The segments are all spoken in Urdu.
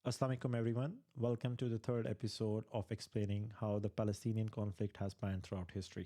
Assalamu alaikum everyone. Welcome to the third episode of explaining how the Palestinian conflict has panned throughout history.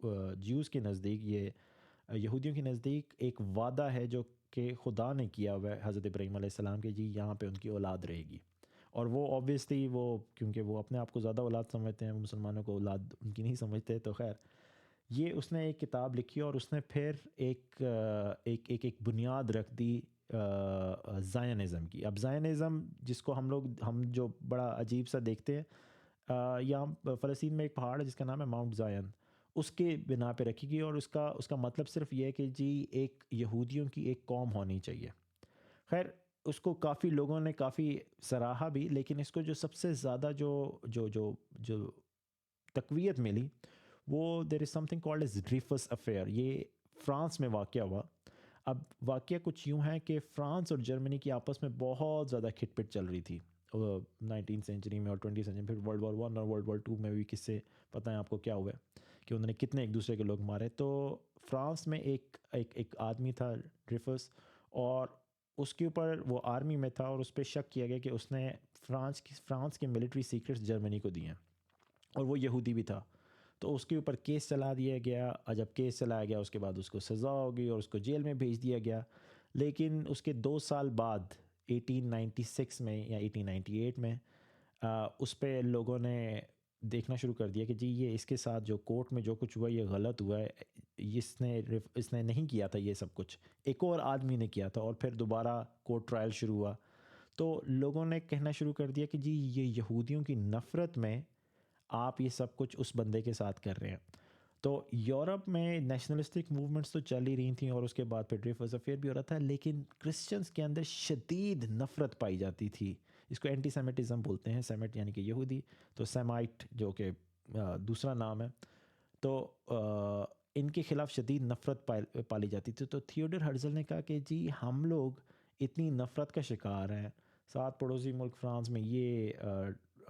Jews کے نزدیک، یہ یہودیوں کے نزدیک ایک وعدہ ہے جو کہ خدا نے کیا ہوا ہے حضرت ابراہیم علیہ السلام کے، جی یہاں پہ ان کی اولاد رہے گی. اور وہ آبویسلی وہ کیونکہ وہ اپنے آپ کو زیادہ اولاد سمجھتے ہیں، وہ مسلمانوں کو اولاد ان کی نہیں سمجھتے. تو خیر یہ اس نے ایک کتاب لکھی اور اس نے پھر ایک بنیاد رکھ دی زائنزم کی. اب زائنزم جس کو ہم جو بڑا عجیب سا دیکھتے ہیں، یہاں فلسطین میں ایک پہاڑ ہے جس کا نام ہے ماؤنٹ زائن، اس کے بنا پہ رکھی گئی، اور اس کا مطلب صرف یہ ہے کہ جی ایک یہودیوں کی ایک قوم ہونی چاہیے. خیر اس کو کافی لوگوں نے کافی سراہا بھی، لیکن اس کو جو سب سے زیادہ جو تقویت ملی وہ there is some thing called as Dreyfus affair. یہ فرانس میں واقع ہوا. اب واقعہ کچھ یوں ہے کہ فرانس اور جرمنی کی آپس میں بہت زیادہ کھٹ پٹ چل رہی تھی 19 سینچری میں اور 20 سینچری میں. پھر ورلڈ وار 1 اور ورلڈ وار 2 میں بھی کس سے پتہ ہے آپ کو کیا ہوا ہے کہ انہوں نے کتنے ایک دوسرے کے لوگ مارے. تو فرانس میں ایک آدمی تھا ڈریفس، اور اس کے اوپر وہ آرمی میں تھا اور اس پہ شک کیا گیا کہ اس نے فرانس کے ملٹری سیکرٹس جرمنی کو دیے ہیں، اور وہ یہودی بھی تھا. تو اس کے اوپر کیس چلا دیا گیا، اور جب کیس چلایا گیا اس کے بعد اس کو سزا ہو گئی اور اس کو جیل میں بھیج دیا گیا. لیکن اس کے 2 سال بعد 1896 میں یا 1898 میں اس پہ لوگوں نے دیکھنا شروع کر دیا کہ جی یہ اس کے ساتھ جو کورٹ میں جو کچھ ہوا یہ غلط ہوا ہے، اس نے نہیں کیا تھا یہ سب کچھ، ایک اور آدمی نے کیا تھا. اور پھر دوبارہ کورٹ ٹرائل شروع ہوا. تو لوگوں نے کہنا شروع کر دیا کہ جی یہ یہودیوں کی نفرت میں آپ یہ سب کچھ اس بندے کے ساتھ کر رہے ہیں. تو یورپ میں نیشنلسٹک موومنٹس تو چل ہی رہی تھیں، اور اس کے بعد پھر ڈریفس افیئر بھی ہو رہا تھا، لیکن کرسچنس کے اندر شدید نفرت پائی جاتی تھی. اس کو اینٹی سیمیٹزم بولتے ہیں، سیمیٹ یعنی کہ یہودی، تو سیمائٹ جو کہ دوسرا نام ہے. تو ان کے خلاف شدید نفرت پالی جاتی تھی. تو تھیوڈر ہرزل نے کہا کہ جی ہم لوگ اتنی نفرت کا شکار ہیں، ساتھ پڑوسی ملک فرانس میں یہ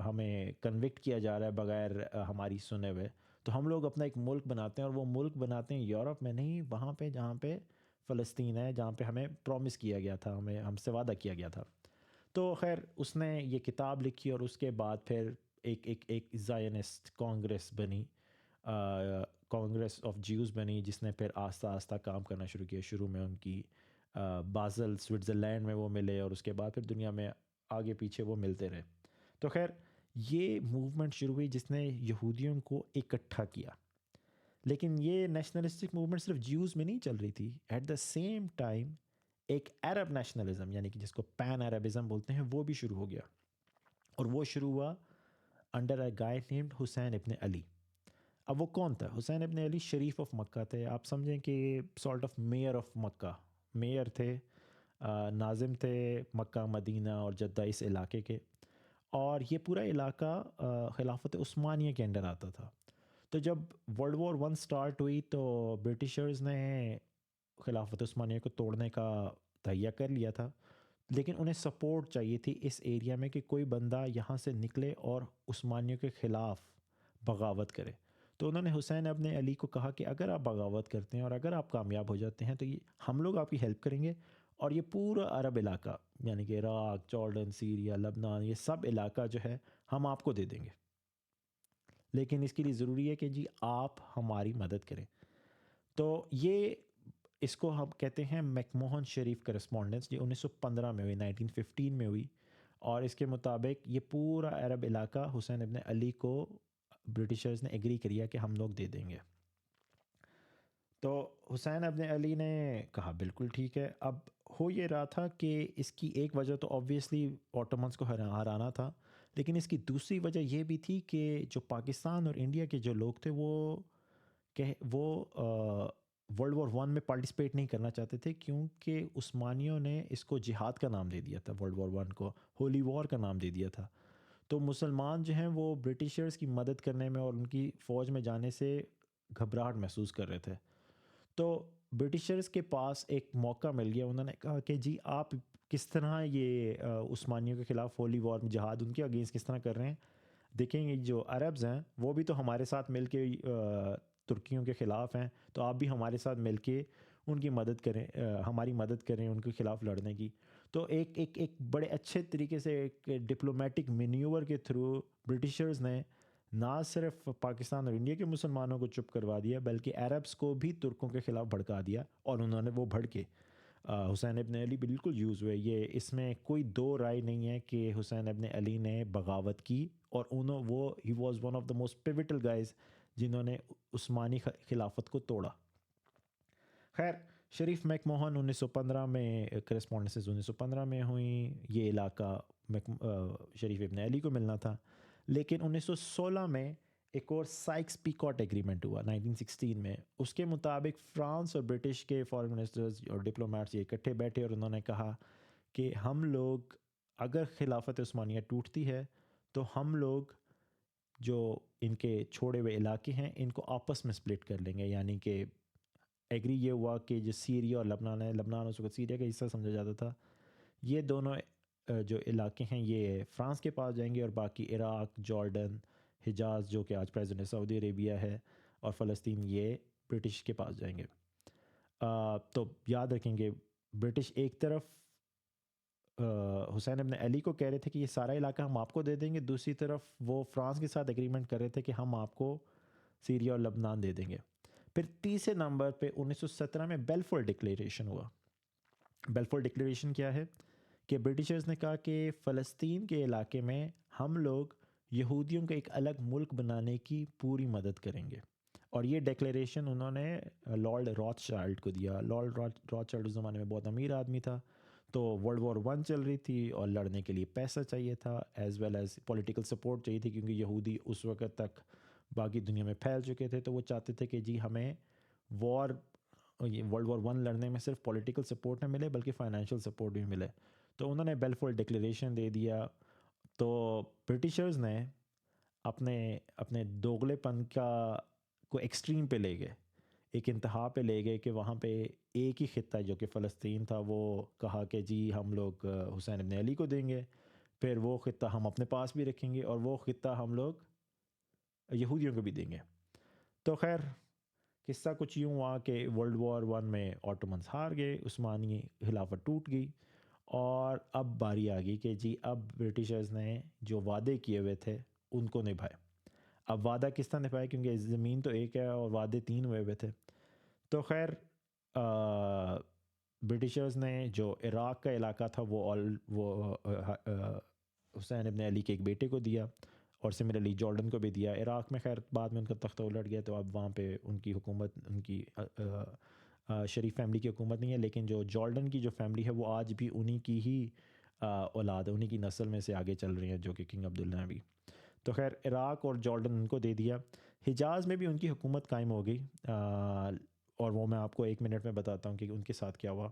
ہمیں کنوکٹ کیا جا رہا ہے بغیر ہماری سنے ہوئے، تو ہم لوگ اپنا ایک ملک بناتے ہیں، اور وہ ملک بناتے ہیں یورپ میں نہیں، وہاں پہ جہاں پہ فلسطین ہے، جہاں پہ ہمیں پرومس کیا گیا تھا، ہم سے وعدہ کیا گیا تھا. تو خیر اس نے یہ کتاب لکھی، اور اس کے بعد پھر ایک زائنسٹ کانگریس بنی، کانگریس آف جیوز بنی، جس نے پھر آہستہ آہستہ کام کرنا شروع کیا. شروع میں ان کی بازل سوئٹزرلینڈ میں وہ ملے، اور اس کے بعد پھر دنیا میں آگے پیچھے وہ ملتے رہے. تو خیر یہ موومنٹ شروع ہوئی جس نے یہودیوں کو اکٹھا کیا. لیکن یہ نیشنلسٹک موومنٹ صرف جیوز میں نہیں چل رہی تھی، ایٹ دا سیم ٹائم ایک عرب نیشنلزم یعنی کہ جس کو پین عربزم بولتے ہیں وہ بھی شروع ہو گیا. اور وہ شروع ہوا انڈر اے گائے نیمڈ حسین ابن علی. اب وہ کون تھا؟ حسین ابن علی شریف آف مکہ تھے. آپ سمجھیں کہ sort of mayor of Mecca, mayor تھے، ناظم تھے مکہ مدینہ اور جدہ اس علاقے کے. اور یہ پورا علاقہ خلافت عثمانیہ کے انڈر آتا تھا. تو جب ورلڈ وار 1 سٹارٹ ہوئی تو برٹشرز نے خلافت عثمانیہ کو توڑنے کا تہیہ کر لیا تھا، لیکن انہیں سپورٹ چاہیے تھی اس ایریا میں کہ کوئی بندہ یہاں سے نکلے اور عثمانیوں کے خلاف بغاوت کرے. تو انہوں نے حسین ابن علی کو کہا کہ اگر آپ بغاوت کرتے ہیں اور اگر آپ کامیاب ہو جاتے ہیں تو ہم لوگ آپ کی ہیلپ کریں گے، اور یہ پورا عرب علاقہ یعنی کہ عراق، جارڈن، سیریا، لبنان، یہ سب علاقہ جو ہے ہم آپ کو دے دیں گے، لیکن اس کے لیے ضروری ہے کہ جی آپ ہماری مدد کریں. تو یہ اس کو ہم کہتے ہیں میک موہن شریف کرسپونڈنس، یہ 1915 میں ہوئی، 1915 میں ہوئی. اور اس کے مطابق یہ پورا عرب علاقہ حسین ابن علی کو برٹشرز نے ایگری کیا کہ ہم لوگ دے دیں گے. تو حسین ابن علی نے کہا بالکل ٹھیک ہے. اب ہو یہ رہا تھا کہ اس کی ایک وجہ تو آبویسلی آٹومنس کو ہرانا تھا، لیکن اس کی دوسری وجہ یہ بھی تھی کہ جو پاکستان اور انڈیا کے جو لوگ تھے وہ ورلڈ وار 1 میں پارٹیسپیٹ نہیں کرنا چاہتے تھے، کیونکہ عثمانیوں نے اس کو جہاد کا نام دے دیا تھا، ورلڈ وار 1 کو ہولی وار کا نام دے دیا تھا. تو مسلمان جو ہیں وہ برٹشرز کی مدد کرنے میں اور ان کی فوج میں جانے سے گھبراہٹ محسوس کر رہے تھے. تو برٹشرز کے پاس ایک موقع مل گیا. انہوں نے کہا کہ جی آپ کس طرح یہ عثمانیوں کے خلاف ہولی وار میں جہاد ان کے اگینسٹ کس طرح کر رہے ہیں. دیکھیں گے جو عربز ہیں وہ بھی تو ہمارے ساتھ مل کے ترکیوں کے خلاف ہیں، تو آپ بھی ہمارے ساتھ مل کے ان کی مدد کریں، ہماری مدد کریں ان کے خلاف لڑنے کی. تو ایک بڑے اچھے طریقے سے ایک ڈپلومیٹک مینیور کے تھرو برٹشرز نے نہ صرف پاکستان اور انڈیا کے مسلمانوں کو چپ کروا دیا بلکہ عربس کو بھی ترکوں کے خلاف بھڑکا دیا، اور انہوں نے وہ بھڑکے حسین ابن علی بالکل یوز ہوئے. یہ اس میں کوئی دو رائے نہیں ہے کہ حسین ابن علی نے بغاوت کی، اور وہ he was one of the most pivotal guys جنہوں نے عثمانی خلافت کو توڑا. خیر، شریف میک موہن 1915 میں کرسپونڈنسز 1915 میں ہوئیں. یہ علاقہ شریف ابن علی کو ملنا تھا، لیکن 1916 میں ایک اور سائکس پیکاٹ ایگریمنٹ ہوا 1916 میں. اس کے مطابق فرانس اور برٹش کے فارن منسٹرز اور ڈپلومیٹس یہ اکٹھے بیٹھے اور انہوں نے کہا کہ ہم لوگ اگر خلافت عثمانیہ ٹوٹتی ہے تو ہم لوگ جو ان کے چھوڑے ہوئے علاقے ہیں ان کو آپس میں سپلٹ کر لیں گے. یعنی کہ ایگری یہ ہوا کہ جو سیریا اور لبنان ہے، لبنان اس وقت سیریا کا حصہ سمجھا جاتا تھا، یہ دونوں جو علاقے ہیں یہ فرانس کے پاس جائیں گے، اور باقی عراق، جارڈن، حجاز جو کہ آج پریزنٹ سعودی عربیہ ہے، اور فلسطین یہ برٹش کے پاس جائیں گے. تو یاد رکھیں گے برٹش ایک طرف حسین ابن علی کو کہہ رہے تھے کہ یہ سارا علاقہ ہم آپ کو دے دیں گے، دوسری طرف وہ فرانس کے ساتھ ایگریمنٹ کر رہے تھے کہ ہم آپ کو سیریا اور لبنان دے دیں گے. پھر تیسرے نمبر پہ 1917 میں بیلفور ڈکلیریشن ہوا. بیلفور ڈکلیریشن کیا ہے کہ برٹشرز نے کہا کہ فلسطین کے علاقے میں ہم لوگ یہودیوں کا ایک الگ ملک بنانے کی پوری مدد کریں گے. اور یہ ڈیکلیریشن انہوں نے لارڈ راتھ چائلڈ کو دیا. لارڈ راتھ چائلڈ اس زمانے میں بہت امیر آدمی تھا، تو ورلڈ وار 1 چل رہی تھی اور لڑنے کے لیے پیسہ چاہیے تھا، as well as political support چاہیے تھی، کیونکہ یہودی اس وقت تک باقی دنیا میں پھیل چکے تھے. تو وہ چاہتے تھے کہ جی ہمیں ورلڈ وار 1 لڑنے میں صرف پولیٹیکل سپورٹ نہ ملے بلکہ فائنینشیل سپورٹ بھی ملے. تو انہوں نے بیلفور ڈکلیریشن دے دیا. تو برٹشرز نے اپنے دوغلے پن کو ایکسٹریم پہ لے گئے، ایک انتہا پہ لے گئے کہ وہاں پہ ایک ہی خطہ جو کہ فلسطین تھا وہ کہا کہ جی ہم لوگ حسین ابن علی کو دیں گے، پھر وہ خطہ ہم اپنے پاس بھی رکھیں گے، اور وہ خطہ ہم لوگ یہودیوں کو بھی دیں گے. تو خیر قصہ کچھ یوں ہوا کہ ورلڈ وار 1 میں آٹومنز ہار گئے، عثمانی خلافت ٹوٹ گئی، اور اب باری آ گئی کہ جی اب برٹشرز نے جو وعدے کیے ہوئے تھے ان کو نبھائے. اب وعدہ کس طرح نبھائے، کیونکہ زمین تو ایک ہے اور وعدے 3 ہوئے ہوئے تھے. تو خیر برٹشرز نے جو عراق کا علاقہ تھا وہ حسین ابن علی کے ایک بیٹے کو دیا، اور سملرلی جارڈن کو بھی دیا. عراق میں خیر بعد میں ان کا تختہ الٹ گیا، تو اب وہاں پہ ان کی حکومت، ان کی شریف فیملی کی حکومت نہیں ہے، لیکن جو جارڈن کی جو فیملی ہے وہ آج بھی انہی کی ہی اولاد ہے، انہی کی نسل میں سے آگے چل رہی ہیں، جو کہ کنگ عبداللہ ہیں بھی. تو خیر عراق اور جارڈن ان کو دے دیا. حجاز میں بھی ان کی حکومت قائم ہو گئی، اور وہ میں آپ کو 1 منٹ میں بتاتا ہوں کہ ان کے ساتھ کیا ہوا.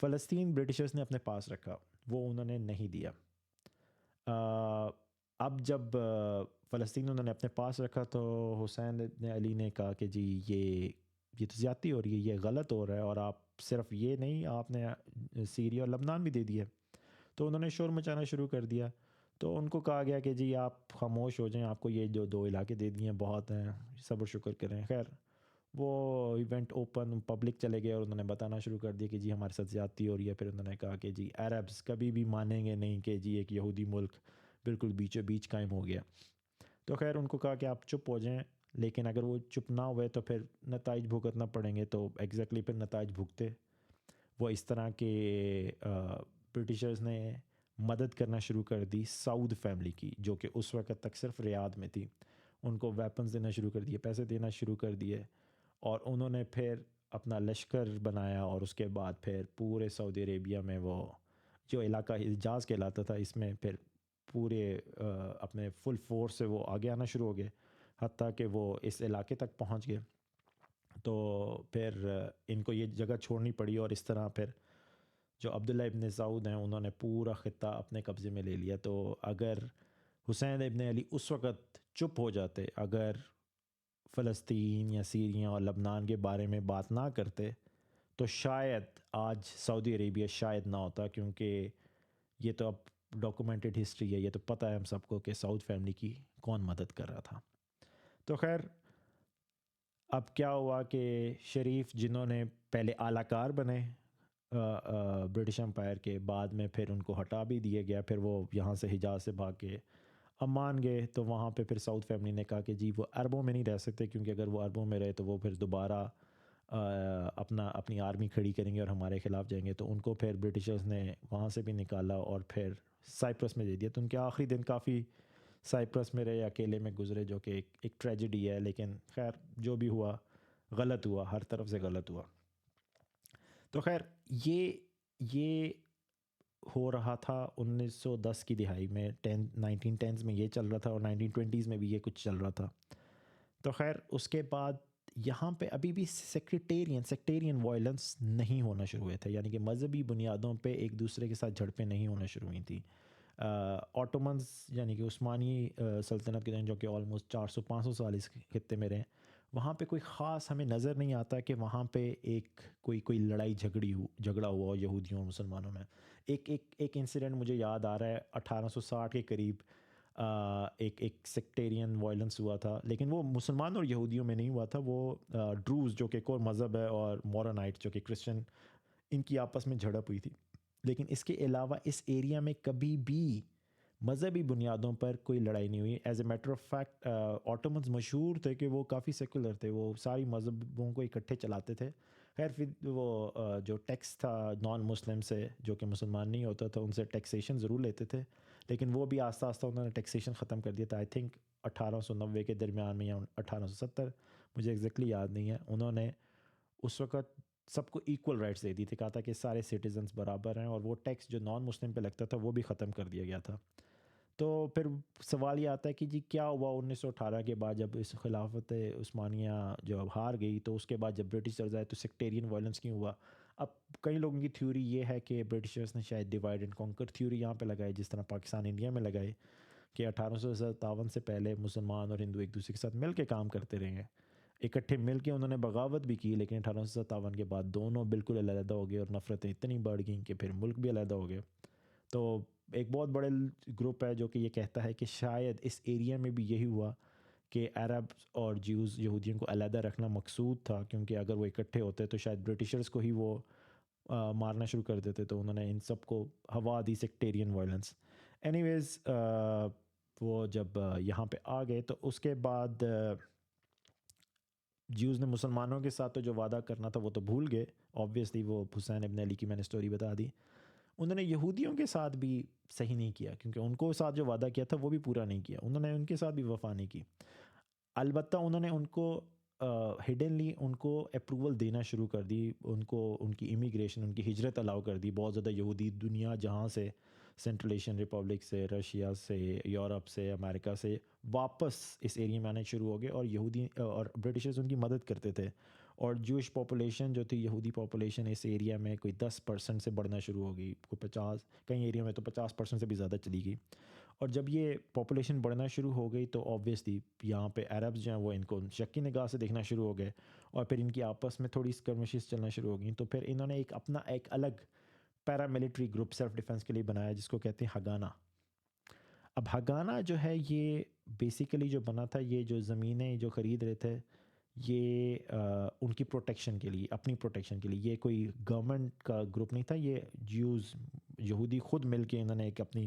فلسطین برٹشرز نے اپنے پاس رکھا، وہ انہوں نے نہیں دیا. اب جب فلسطین انہوں نے اپنے پاس رکھا تو حسین ابن علی نے کہا کہ جی یہ تو زیادتی ہو رہی ہے، یہ غلط ہو رہا ہے، اور آپ صرف یہ نہیں، آپ نے سیریا اور لبنان بھی دے دیا. تو انہوں نے شور مچانا شروع کر دیا. تو ان کو کہا گیا کہ جی آپ خاموش ہو جائیں، آپ کو یہ جو 2 علاقے دے دیے ہیں بہت ہیں، صبر شکر کریں. خیر وہ ایونٹ اوپن پبلک چلے گئے اور انہوں نے بتانا شروع کر دیا کہ جی ہمارے ساتھ زیادتی ہو رہی ہے. پھر انہوں نے کہا کہ جی عربس کبھی بھی مانیں گے نہیں کہ جی ایک یہودی ملک بالکل بیچوں بیچ قائم ہو گیا. تو خیر ان کو کہا کہ آپ چپ ہو جائیں، لیکن اگر وہ چپ نہ ہوئے تو پھر نتائج بھگتنا پڑیں گے. تو ایگزیکٹلی پھر نتائج بھگتے. وہ اس طرح کہ برٹشرز نے مدد کرنا شروع کر دی سعود فیملی کی، جو کہ اس وقت تک صرف ریاض میں تھی. ان کو ویپنز دینا شروع کر دیے، پیسے دینا شروع کر دیے، اور انہوں نے پھر اپنا لشکر بنایا، اور اس کے بعد پھر پورے سعودی عربیہ میں وہ جو علاقہ حجاز کہلاتا تھا اس میں پھر پورے اپنے فل فورس سے وہ آگے آنا شروع ہو گئے، حتیٰ کہ وہ اس علاقے تک پہنچ گئے. تو پھر ان کو یہ جگہ چھوڑنی پڑی، اور اس طرح پھر جو عبداللہ ابن سعود ہیں انہوں نے پورا خطہ اپنے قبضے میں لے لیا. تو اگر حسین ابن علی اس وقت چپ ہو جاتے، اگر فلسطین یا سیریا اور لبنان کے بارے میں بات نہ کرتے، تو شاید آج سعودی عربیہ شاید نہ ہوتا، کیونکہ یہ تو اب ڈاکومنٹڈ ہسٹری ہے، یہ تو پتہ ہے ہم سب کو کہ سعود فیملی کی کون مدد کر رہا تھا. تو خیر اب کیا ہوا کہ شریف جنہوں نے پہلے اعلی کار بنے برٹش امپائر کے، بعد میں پھر ان کو ہٹا بھی دیا گیا. پھر وہ یہاں سے حجاز سے بھاگ کے عمان گئے تو وہاں پہ پھر سعود فیملی نے کہا کہ جی وہ عربوں میں نہیں رہ سکتے، کیونکہ اگر وہ عربوں میں رہے تو وہ پھر دوبارہ اپنی آرمی کھڑی کریں گے اور ہمارے خلاف جائیں گے، تو ان کو پھر برٹشرز نے وہاں سے بھی نکالا اور پھر سائپرس میں دے دیا. تو ان کے آخری دن کافی سائپرس میں رہے، اکیلے میں گزرے، جو کہ ایک ٹریجڈی ہے. لیکن خیر جو بھی ہوا غلط ہوا، ہر طرف سے غلط ہوا. تو خیر یہ ہو رہا تھا 1910 کی دہائی میں، 1910s میں یہ چل رہا تھا اور 1920s میں بھی یہ کچھ چل رہا تھا. تو خیر اس کے بعد یہاں پہ ابھی بھی سیکٹیرین وائلنس نہیں ہونا شروع ہوئے تھے، یعنی کہ مذہبی بنیادوں پہ ایک دوسرے کے ساتھ جھڑپیں نہیں ہونا شروع ہوئی تھیں. آٹومنز یعنی کہ عثمانی سلطنت کے دن، جو کہ آلموسٹ 400-500 سال اس خطے میں رہے، وہاں پہ کوئی خاص ہمیں نظر نہیں آتا کہ وہاں پہ کوئی لڑائی جھگڑا ہوا یہودیوں اور مسلمانوں میں. ایک انسیڈنٹ مجھے یاد آ رہا ہے، 1860 کے قریب ایک سیکٹیرین وائلنس ہوا تھا، لیکن وہ مسلمان اور یہودیوں میں نہیں ہوا تھا. وہ ڈروز جو کہ ایک اور مذہب ہے، اور مورونائٹ جو کہ کرسچن، ان کی آپس میں جھڑپ ہوئی تھی. لیکن اس کے علاوہ اس ایریا میں کبھی بھی مذہبی بنیادوں پر کوئی لڑائی نہیں ہوئی. As a matter of fact Ottomans مشہور تھے کہ وہ کافی سیکولر تھے، وہ ساری مذہبوں کو اکٹھے چلاتے تھے. خیر پھر وہ جو ٹیکس تھا نان مسلم سے، جو کہ مسلمان نہیں ہوتا تھا، ان سے ٹیکسیشن ضرور لیتے تھے، لیکن وہ بھی آہستہ آہستہ انہوں نے ٹیکسیشن ختم کر دیا تھا. آئی تھنک 1890 کے درمیان میں یا 1870، مجھے ایگزیکٹلی یاد نہیں ہے. انہوں نے اس وقت سب کو ایکول رائٹس دے دی تھی، کہا تھا کہ سارے سٹیزنز برابر ہیں، اور وہ ٹیکس جو نان مسلم پہ لگتا تھا وہ بھی ختم کر دیا گیا تھا. تو پھر سوال یہ آتا ہے کہ جی کیا ہوا 1918 کے بعد، جب اس خلافت عثمانیہ جو ہار گئی، تو اس کے بعد جب برٹشرز آئے تو سیکٹیرین وائلنس کیوں ہوا؟ اب کئی لوگوں کی تھیوری یہ ہے کہ برٹشرز نے شاید ڈیوائڈ اینڈ کانکر تھیوری یہاں پہ لگائی، جس طرح پاکستان انڈیا میں لگائی، کہ 1857 سے پہلے مسلمان اور ہندو ایک دوسرے کے ساتھ مل کے کام کرتے رہے ہیں، اکٹھے مل کے انہوں نے بغاوت بھی کی. لیکن 1857 کے بعد دونوں بالکل علیحدہ ہو گئے اور نفرتیں اتنی بڑھ گئیں کہ پھر ملک بھی علیحدہ ہو گئے. تو ایک بہت بڑے گروپ ہے جو کہ یہ کہتا ہے کہ شاید اس ایریا میں بھی یہی ہوا کہ عرب اور جیوز یہودیوں کو علیحدہ رکھنا مقصود تھا، کیونکہ اگر وہ اکٹھے ہوتے تو شاید برٹشرز کو ہی وہ مارنا شروع کر دیتے. تو انہوں نے ان سب کو ہوا دی سیکٹیرین وائلنس. اینی ویز وہ جب یہاں پہ آ گئے تو اس کے بعد جیوز نے مسلمانوں کے ساتھ تو جو وعدہ کرنا تھا وہ تو بھول گئے. آبویسلی وہ حسین ابن علی کی میں نے سٹوری بتا دی. انہوں نے یہودیوں کے ساتھ بھی صحیح نہیں کیا، کیونکہ ان کو ساتھ جو وعدہ کیا تھا وہ بھی پورا نہیں کیا. انہوں نے ان کے ساتھ بھی وفا نہیں کی. البتہ انہوں نے ان کو ہڈنلی ان کو اپروول دینا شروع کر دی، ان کو ان کی امیگریشن، ان کی ہجرت الاؤ کر دی. بہت زیادہ یہودی دنیا جہاں سے، سینٹرل ایشین ریپبلک سے، رشیا سے، یورپ سے، امریکہ سے واپس اس ایریا میں آنے شروع ہو گئے، اور یہودی اور برٹشرز ان کی مدد کرتے تھے. اور جوش پاپولیشن جو تھی، یہودی پاپولیشن اس ایریا میں کوئی 10% سے بڑھنا شروع ہو گئی، کوئی 50، کئی ایریا میں تو 50% سے بھی زیادہ چلی گئی. اور جب یہ پاپولیشن بڑھنا شروع ہو گئی تو آبویسلی یہاں پہ عربز جو ہیں وہ ان کو شکی نگاہ سے دیکھنا شروع ہو گئے، اور پھر ان کی آپس میں تھوڑی اسکرمشز چلنا شروع ہو گئیں. تو پھر انہوں نے ایک الگ پیراملٹری گروپ سیلف ڈیفنس کے لیے بنایا، جس کو کہتے ہیں ہگانا. اب ہگانا جو ہے یہ بیسیکلی جو بنا تھا، یہ جو زمینیں جو خرید رہے تھے، یہ ان کی پروٹیکشن کے لیے، اپنی پروٹیکشن کے لیے. یہ کوئی گورنمنٹ کا گروپ نہیں تھا، یہ جیوز یہودی خود مل کے انہوں نے ایک اپنی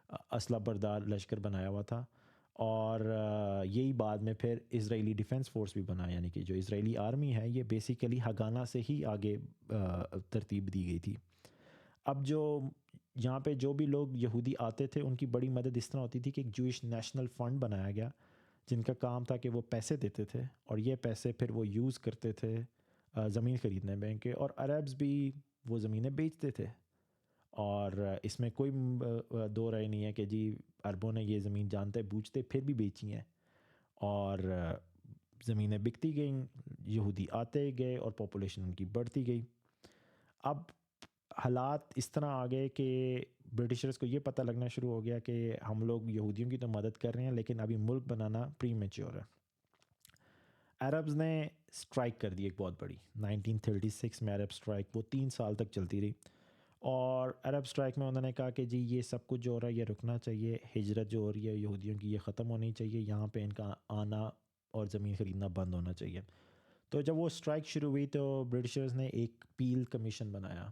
اسلحہ بردار لشکر بنایا ہوا تھا. اور یہی بعد میں پھر اسرائیلی ڈیفنس فورس بھی بنا، یعنی کہ جو اسرائیلی آرمی ہے یہ بیسیکلی ہگانا سے ہی آگے ترتیب دی گئی تھی. اب جو یہاں پہ جو بھی لوگ یہودی آتے تھے ان کی بڑی مدد اس طرح ہوتی تھی کہ ایک جوئش نیشنل فنڈ بنایا گیا، جن کا کام تھا کہ وہ پیسے دیتے تھے، اور یہ پیسے پھر وہ یوز کرتے تھے زمین خریدنے میں کے، اور عربز بھی وہ زمینیں بیچتے تھے. اور اس میں کوئی دو رائے نہیں ہے کہ جی عربوں نے یہ زمین جانتے بوجھتے پھر بھی بیچی ہیں، اور زمینیں بکتی گئیں، یہودی آتے گئے، اور پاپولیشن ان کی بڑھتی گئی. اب حالات اس طرح آ گئے کہ برٹشرز کو یہ پتہ لگنا شروع ہو گیا کہ ہم لوگ یہودیوں کی تو مدد کر رہے ہیں، لیکن ابھی ملک بنانا پری میچور ہے. عربز نے اسٹرائک کر دی ایک بہت بڑی، 1936 میں عرب اسٹرائک، وہ 3 سال تک چلتی رہی. اور عرب اسٹرائک میں انہوں نے کہا کہ جی یہ سب کچھ جو ہو رہا ہے یہ رکنا چاہیے، ہجرت جو ہو رہی ہے یہودیوں کی یہ ختم ہونی چاہیے، یہاں پہ ان کا آنا اور زمین خریدنا بند ہونا چاہیے. تو جب وہ اسٹرائک شروع ہوئی تو برٹشرز نے ایک پیل کمیشن بنایا.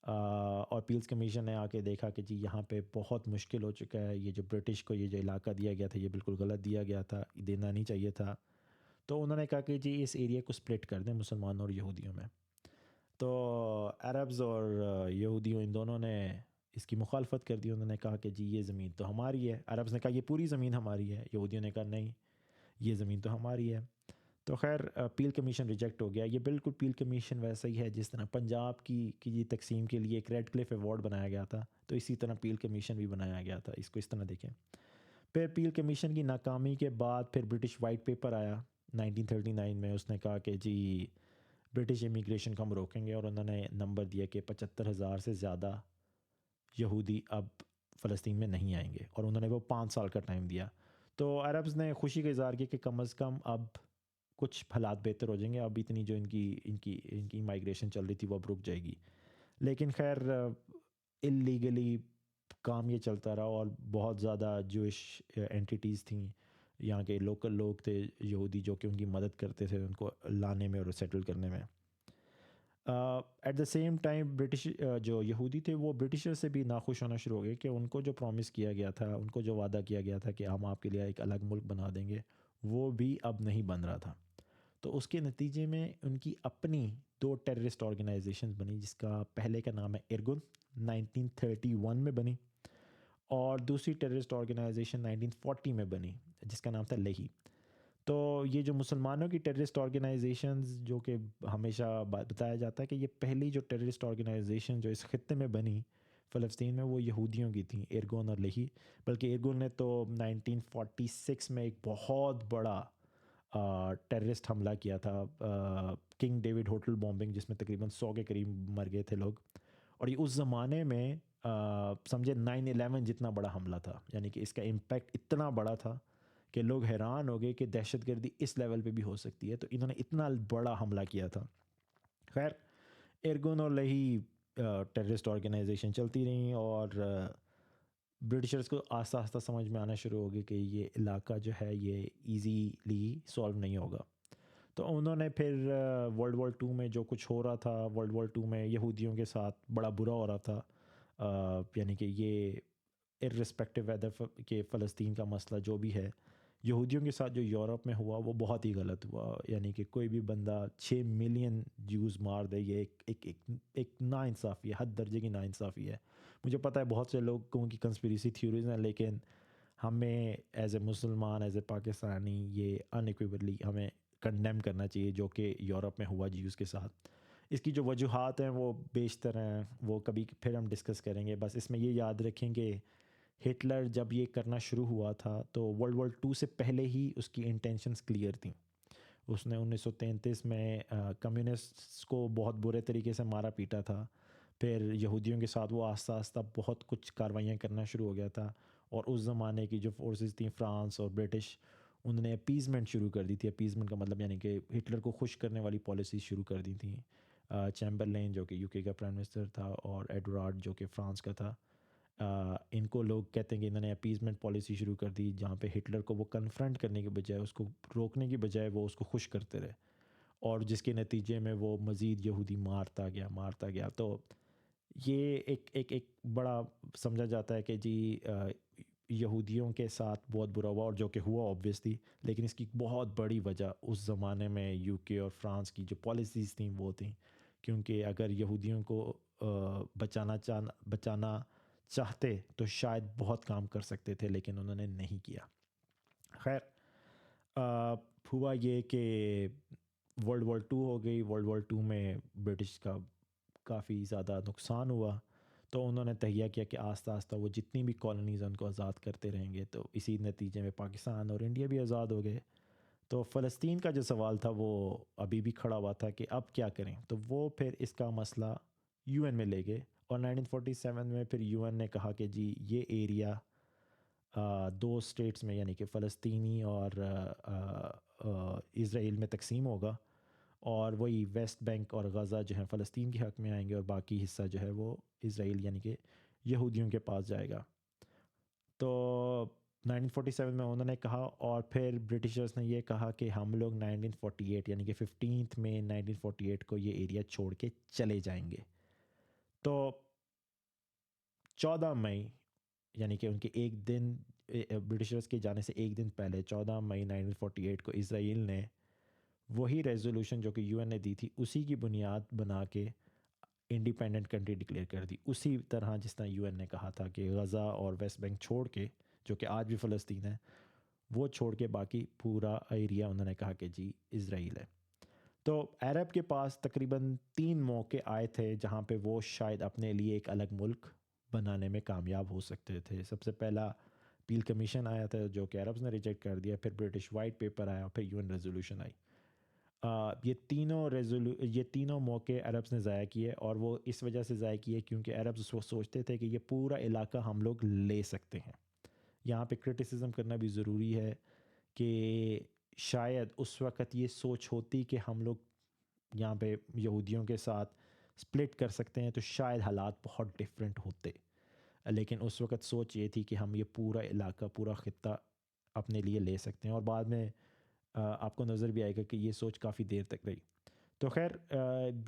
اور پیلز کمیشن نے آ کے دیکھا کہ جی یہاں پہ بہت مشکل ہو چکا ہے، یہ جو برٹش کو یہ جو علاقہ دیا گیا تھا یہ بالکل غلط دیا گیا تھا، دینا نہیں چاہیے تھا. تو انہوں نے کہا کہ جی اس ایریا کو سپلٹ کر دیں مسلمانوں اور یہودیوں میں. تو عربز اور یہودیوں ان دونوں نے اس کی مخالفت کر دی. انہوں نے کہا کہ جی یہ زمین تو ہماری ہے. عربز نے کہا یہ پوری زمین ہماری ہے. یہودیوں نے کہا نہیں یہ زمین تو ہماری ہے. تو خیر پیل کمیشن ریجیکٹ ہو گیا. یہ بالکل پیل کمیشن ویسا ہی ہے جس طرح پنجاب کی تقسیم کے لیے ایک ریڈ کلف ایوارڈ بنایا گیا تھا، تو اسی طرح پیل کمیشن بھی بنایا گیا تھا. اس کو اس طرح دیکھیں. پھر پیل کمیشن کی ناکامی کے بعد پھر برٹش وائٹ پیپر آیا 1939 میں. اس نے کہا کہ جی برٹش امیگریشن کو ہم روکیں گے، اور انہوں نے نمبر دیا کہ 75,000 سے زیادہ یہودی اب فلسطین میں نہیں آئیں گے، اور انہوں نے وہ 5 سال کا ٹائم دیا. تو عربز نے خوشی کا اظہار کیا کہ کم از کم اب کچھ حالات بہتر ہو جائیں گے، اب اتنی جو ان کی مائیگریشن چل رہی تھی وہ اب رک جائے گی. لیکن خیر اللیگلی کام یہ چلتا رہا، اور بہت زیادہ جوش اینٹیٹیز تھیں، یہاں کے لوکل لوگ تھے یہودی جو کہ ان کی مدد کرتے تھے ان کو لانے میں اور سیٹل کرنے میں. At the same time British جو یہودی تھے وہ برٹشر سے بھی ناخوش ہونا شروع ہو گئے کہ ان کو جو پرومس کیا گیا تھا، ان کو جو وعدہ کیا گیا تھا کہ ہم آپ کے لیے ایک الگ ملک بنا دیں گے، وہ بھی اب نہیں بن رہا تھا. تو اس کے نتیجے میں ان کی اپنی 2 ٹیررسٹ آرگنائزیشنز بنی، جس کا پہلے کا نام ہے ارگن 1931 میں بنی، اور دوسری ٹیررسٹ آرگنائزیشن 1940 میں بنی جس کا نام تھا لہی. تو یہ جو مسلمانوں کی ٹیررسٹ آرگنائزیشنز جو کہ ہمیشہ بتایا جاتا ہے کہ یہ پہلی جو ٹیررسٹ آرگنائزیشن جو اس خطے میں بنی فلسطین میں وہ یہودیوں کی تھیں، ارگون اور لہی. بلکہ ارگون نے تو 1946 میں ایک بہت بڑا ٹیررسٹ حملہ کیا تھا، کنگ ڈیوڈ ہوٹل بومبنگ، جس میں تقریباً 100 کے قریب مر گئے تھے لوگ. اور یہ اس زمانے میں سمجھے 9/11 جتنا بڑا حملہ تھا، یعنی کہ اس کا امپیکٹ اتنا بڑا تھا کہ لوگ حیران ہو گئے کہ دہشت گردی اس لیول پہ بھی ہو سکتی ہے. تو انہوں نے اتنا بڑا حملہ کیا تھا. خیر ارگن اور لہی ٹیررسٹ آرگنائزیشن چلتی رہیں، اور برٹشرز کو آہستہ آہستہ سمجھ میں آنا شروع ہو گئی کہ یہ علاقہ جو ہے یہ ایزیلی سولو نہیں ہوگا. تو انہوں نے پھر ورلڈ وار 2 میں جو کچھ ہو رہا تھا، ورلڈ وار 2 میں یہودیوں کے ساتھ بڑا برا ہو رہا تھا، یعنی کہ یہ ارسپیکٹو ویدر کہ فلسطین کا مسئلہ جو بھی ہے، یہودیوں کے ساتھ جو یورپ میں ہوا وہ بہت ہی غلط ہوا. یعنی کہ کوئی بھی بندہ 6 ملین جوز مار دے، یہ ایک ناانصافی ہے، حد درجے کی ناانصافی ہے. مجھے پتہ ہے بہت سے لوگوں کی کنسپیریسی تھیوریز ہیں، لیکن ہمیں ایز اے مسلمان، ایز اے پاکستانی، یہ انیکویبلی ہمیں کنڈیم کرنا چاہیے جو کہ یورپ میں ہوا جیوز کے ساتھ. اس کی جو وجوہات ہیں وہ بیشتر ہیں، وہ کبھی پھر ہم ڈسکس کریں گے. بس اس میں یہ یاد رکھیں کہ ہٹلر جب یہ کرنا شروع ہوا تھا تو ورلڈ وار 2 سے پہلے ہی اس کی انٹینشنز کلیئر تھیں. اس نے 1933 میں کمیونسٹس کو بہت برے طریقے سے مارا پیٹا تھا. پھر یہودیوں کے ساتھ وہ آہستہ آہستہ بہت کچھ کاروائیاں کرنا شروع ہو گیا تھا. اور اس زمانے کی جو فورسز تھیں فرانس اور برٹش، انہوں نے اپیزمنٹ شروع کر دی تھی. اپیزمنٹ کا مطلب یعنی کہ ہٹلر کو خوش کرنے والی پالیسیز شروع کر دی تھیں. چیمبرلین جو کہ UK کا پرائم منسٹر تھا، اور ایڈورڈ جو کہ فرانس کا تھا، ان کو لوگ کہتے ہیں کہ انہوں نے اپیزمنٹ پالیسی شروع کر دی، جہاں پہ ہٹلر کو وہ کنفرنٹ کرنے کے بجائے، اس کو روکنے کی بجائے وہ اس کو خوش کرتے رہے، اور جس کے نتیجے میں وہ مزید یہودی مارتا گیا. تو یہ ایک بڑا سمجھا جاتا ہے کہ جی یہودیوں کے ساتھ بہت برا ہوا، اور جو کہ ہوا اوبویسلی. لیکن اس کی بہت بڑی وجہ اس زمانے میں UK اور فرانس کی جو پالیسیز تھیں وہ تھیں، کیونکہ اگر یہودیوں کو بچانا چاہتے تو شاید بہت کام کر سکتے تھے، لیکن انہوں نے نہیں کیا. خیر ہوا یہ کہ ورلڈ وار 2 ہو گئی. ورلڈ وار 2 میں برٹش کا کافی زیادہ نقصان ہوا. تو انہوں نے تہیہ کیا کہ آہستہ آہستہ وہ جتنی بھی کالونیز ہیں ان کو آزاد کرتے رہیں گے. تو اسی نتیجے میں پاکستان اور انڈیا بھی آزاد ہو گئے. تو فلسطین کا جو سوال تھا وہ ابھی بھی کھڑا ہوا تھا کہ اب کیا کریں. تو وہ پھر اس کا مسئلہ UN میں لے گئے، اور 1947 میں پھر UN نے کہا کہ جی یہ ایریا 2 اسٹیٹس میں، یعنی کہ فلسطینی اور اسرائیل میں تقسیم ہوگا، اور وہی ویسٹ بینک اور غزہ جو ہیں فلسطین کے حق میں آئیں گے، اور باقی حصہ جو ہے وہ اسرائیل یعنی کہ یہودیوں کے پاس جائے گا. تو 1947 میں انہوں نے کہا، اور پھر برٹشرز نے یہ کہا کہ ہم لوگ 1948 یعنی کہ 15 مئی 1948 کو یہ ایریا چھوڑ کے چلے جائیں گے. تو 14 مئی یعنی کہ ان کے ایک دن برٹشرز کے جانے سے ایک دن پہلے 14 مئی 1948 کو اسرائیل نے وہی ریزولوشن جو کہ یو این نے دی تھی اسی کی بنیاد بنا کے انڈیپینڈنٹ کنٹری ڈکلیئر کر دی، اسی طرح جس طرح یو این نے کہا تھا کہ غزہ اور ویسٹ بینک چھوڑ کے، جو کہ آج بھی فلسطین ہے، وہ چھوڑ کے باقی پورا ایریا انہوں نے کہا کہ جی اسرائیل ہے۔ تو عرب کے پاس تقریباً 3 موقع آئے تھے جہاں پہ وہ شاید اپنے لیے ایک الگ ملک بنانے میں کامیاب ہو سکتے تھے۔ سب سے پہلا پیل کمیشن آیا تھا جو کہ عربز نے ریجیکٹ کر دیا، پھر برٹش وائٹ پیپر آیا، پھر یو این ریزولوشن آئی۔ یہ تینوں موقع عربز نے ضائع کیے، اور وہ اس وجہ سے ضائع کیے کیونکہ عربز وہ سوچتے تھے کہ یہ پورا علاقہ ہم لوگ لے سکتے ہیں۔ یہاں پہ کرٹیسزم کرنا بھی ضروری ہے کہ شاید اس وقت یہ سوچ ہوتی کہ ہم لوگ یہاں پہ یہودیوں کے ساتھ سپلٹ کر سکتے ہیں تو شاید حالات بہت ڈیفرنٹ ہوتے، لیکن اس وقت سوچ یہ تھی کہ ہم یہ پورا علاقہ، پورا خطہ اپنے لیے لے سکتے ہیں، اور بعد میں آپ کو نظر بھی آئے گا کہ یہ سوچ کافی دیر تک رہی۔ تو خیر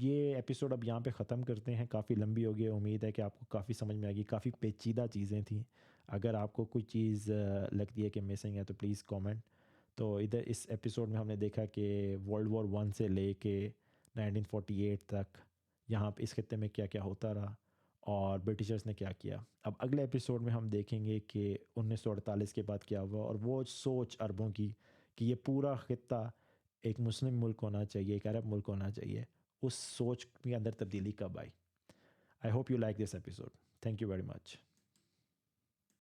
یہ ایپیسوڈ اب یہاں پہ ختم کرتے ہیں، کافی لمبی ہو گئی، امید ہے کہ آپ کو کافی سمجھ میں آ گئی، کافی پیچیدہ چیزیں تھیں۔ اگر آپ کو کوئی چیز لگتی ہے کہ مسنگ ہے تو پلیز کامنٹ۔ تو ادھر اس ایپیسوڈ میں ہم نے دیکھا کہ ورلڈ وار 1 سے لے کے 1948 تک یہاں پہ اس خطے میں کیا کیا ہوتا رہا اور برٹشرز نے کیا کیا۔ اب اگلے ایپیسوڈ میں ہم دیکھیں گے کہ 1948 کے بعد کیا ہوا، اور وہ سوچ عربوں کی کہ یہ پورا خطہ ایک مسلم ملک ہونا چاہیے، ایک عرب ملک ہونا چاہیے، اس سوچ کے اندر تبدیلی کب آئی۔ I hope you like this episode, thank you very much.